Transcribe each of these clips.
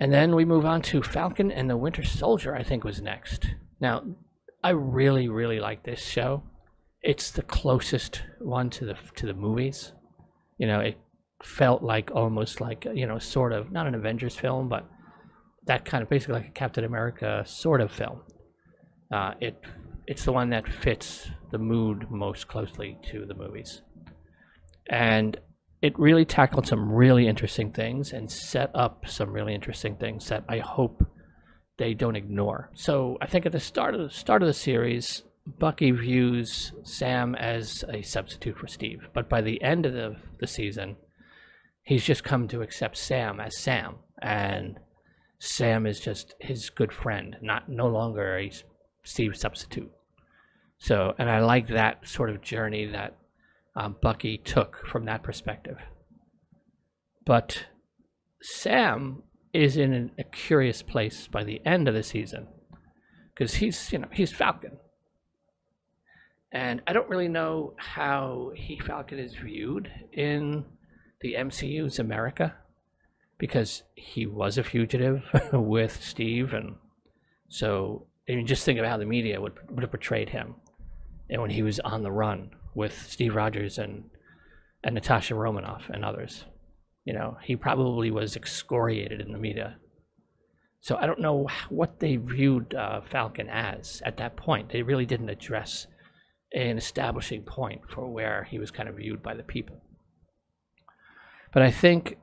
And then we move on to Falcon and the Winter Soldier, I think was next. Now, I really, really like this show. It's the closest one to the movies. It felt like almost like, sort of, not an Avengers film, but that kind of basically like a Captain America sort of film. It's the one that fits the mood most closely to the movies. And it really tackled some really interesting things and set up some really interesting things that I hope they don't ignore. So I think at the start of the series, Bucky views Sam as a substitute for Steve. But by the end of the season, he's just come to accept Sam as Sam. And Sam is just his good friend, no longer a Steve substitute. So, and I like that sort of journey that Bucky took from that perspective. But Sam is in a curious place by the end of the season because he's Falcon. And I don't really know how Falcon is viewed in the MCU's America, because he was a fugitive with Steve, and so just think of how the media would have portrayed him, and when he was on the run with Steve Rogers and Natasha Romanoff and others. He probably was excoriated in the media. So I don't know what they viewed Falcon as at that point. They really didn't address an establishing point for where he was kind of viewed by the people. But I think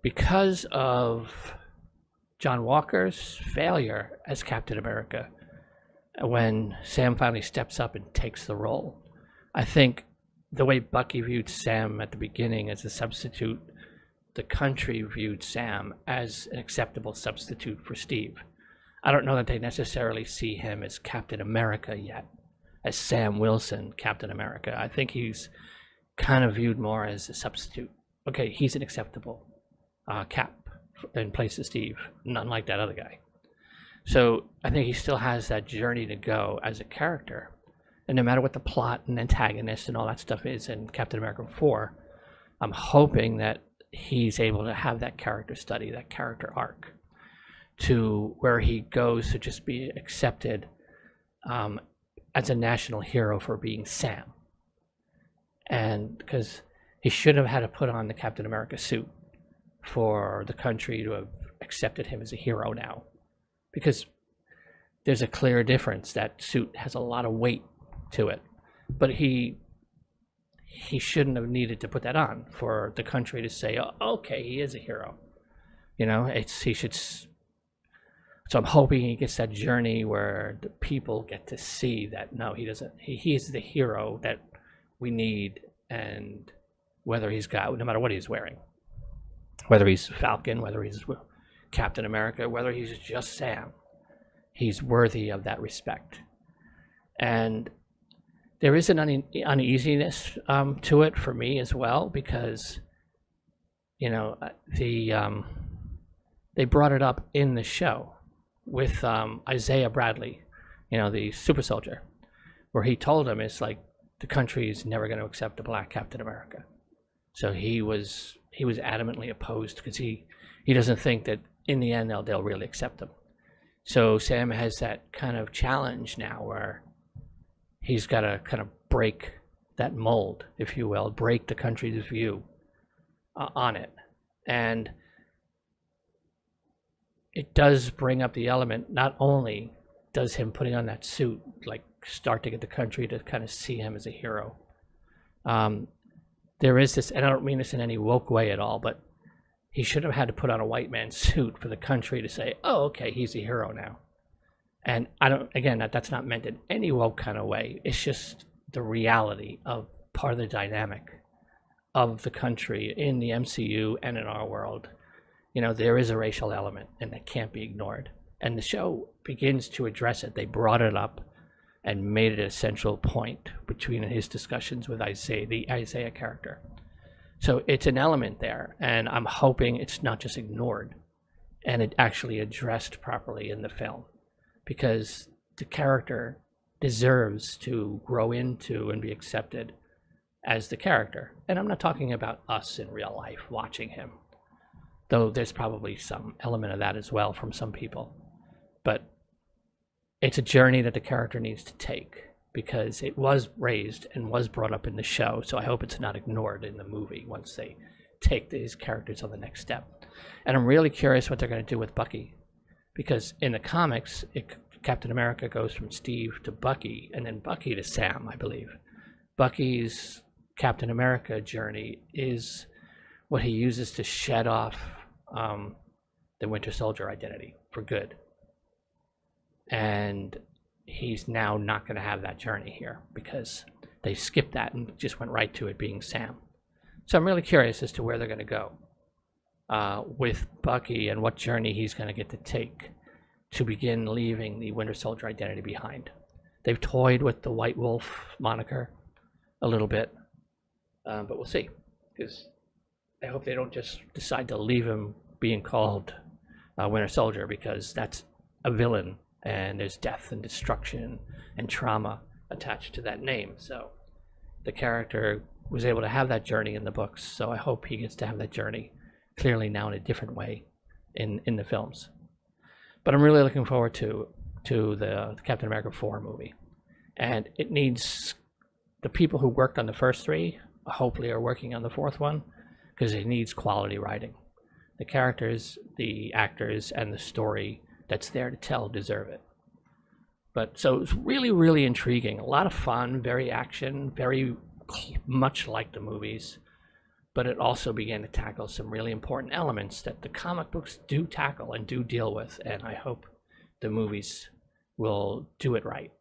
because of John Walker's failure as Captain America, when Sam finally steps up and takes the role, I think the way Bucky viewed Sam at the beginning as a substitute, the country viewed Sam as an acceptable substitute for Steve. I don't know that they necessarily see him as Captain America yet, as Sam Wilson, Captain America. I think he's kind of viewed more as a substitute. Okay, he's an acceptable Cap in place of Steve, not like that other guy. So I think he still has that journey to go as a character. And no matter what the plot and antagonist and all that stuff is in Captain America 4, I'm hoping that he's able to have that character study, that character arc, to where he goes to just be accepted as a national hero for being Sam. And because he shouldn't have had to put on the Captain America suit for the country to have accepted him as a hero now, because there's a clear difference. That suit has a lot of weight to it, but he shouldn't have needed to put that on for the country to say, oh, okay, he is a hero. He should. So I'm hoping he gets that journey where the people get to see that no, he doesn't. He is the hero that we need, and whether he's got, no matter what he's wearing, whether he's Falcon, whether he's Captain America, whether he's just Sam, he's worthy of that respect. And there is an uneasiness to it for me as well, because they brought it up in the show with Isaiah Bradley, the super soldier, where he told him it's like the country is never going to accept a black Captain America. So he was adamantly opposed, because he doesn't think that in the end they'll really accept him. So Sam has that kind of challenge now where he's got to kind of break that mold, if you will, break the country's view on it. And it does bring up the element, not only does him putting on that suit like start to get the country to kind of see him as a hero. There is this, and I don't mean this in any woke way at all, but he should have had to put on a white man's suit for the country to say, oh, okay, he's a hero now. And that's not meant in any woke kind of way. It's just the reality of part of the dynamic of the country in the MCU and in our world. There is a racial element, and that can't be ignored. And the show begins to address it. They brought it up and made it a central point between his discussions with Isaiah, the Isaiah character. So it's an element there, and I'm hoping it's not just ignored and it actually addressed properly in the film, because the character deserves to grow into and be accepted as the character. And I'm not talking about us in real life watching him. though there's probably some element of that as well from some people. But it's a journey that the character needs to take, because it was raised and was brought up in the show, so I hope it's not ignored in the movie once they take these characters on the next step. And I'm really curious what they're going to do with Bucky, because in the comics, Captain America goes from Steve to Bucky, and then Bucky to Sam, I believe. Bucky's Captain America journey is what he uses to shed off the Winter Soldier identity for good. And he's now not going to have that journey here, because they skipped that and just went right to it being Sam. So I'm really curious as to where they're going to go with Bucky, and what journey he's going to get to take to begin leaving the Winter Soldier identity behind. They've toyed with the White Wolf moniker a little bit, but we'll see, because I hope they don't just decide to leave him being called Winter Soldier, because that's a villain, and there's death and destruction and trauma attached to that name. So the character was able to have that journey in the books, so I hope he gets to have that journey clearly now in a different way in the films. But I'm really looking forward to the Captain America 4 movie, and it needs the people who worked on the first three hopefully are working on the fourth one, because it needs quality writing. The characters, the actors, and the story that's there to tell deserve it. But so it's really, really intriguing. A lot of fun, very action, very much like the movies, but it also began to tackle some really important elements that the comic books do tackle and do deal with, and I hope the movies will do it right.